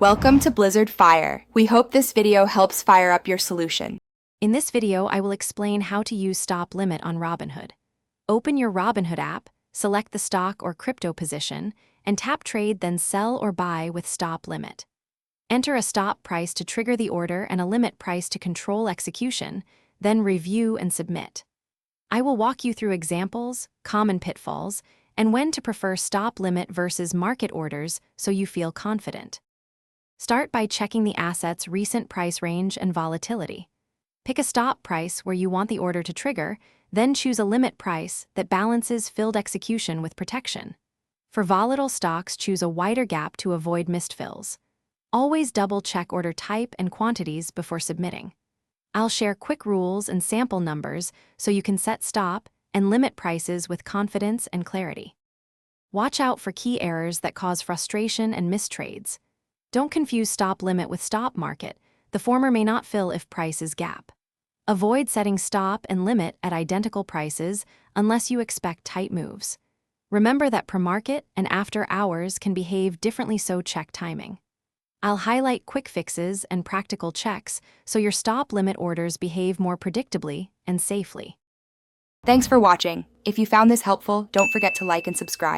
Welcome to Blizzard Fire. We hope this video helps fire up your solution. In this video, I will explain how to use stop limit on Robinhood. Open your Robinhood app, select the stock or crypto position, and tap Trade, then Sell or Buy with Stop Limit. Enter a stop price to trigger the order and a limit price to control execution, then review and submit. I will walk you through examples, common pitfalls, and when to prefer stop limit versus market orders so you feel confident. Start by checking the asset's recent price range and volatility. Pick a stop price where you want the order to trigger, then choose a limit price that balances filled execution with protection. For volatile stocks, choose a wider gap to avoid missed fills. Always double-check order type and quantities before submitting. I'll share quick rules and sample numbers so you can set stop and limit prices with confidence and clarity. Watch out for key errors that cause frustration and missed trades. Don't confuse stop limit with stop market. The former may not fill if price is gap. Avoid setting stop and limit at identical prices unless you expect tight moves. Remember that pre-market and after hours can behave differently, so check timing. I'll highlight quick fixes and practical checks so your stop limit orders behave more predictably and safely. Thanks for watching. If you found this helpful, don't forget to like and subscribe.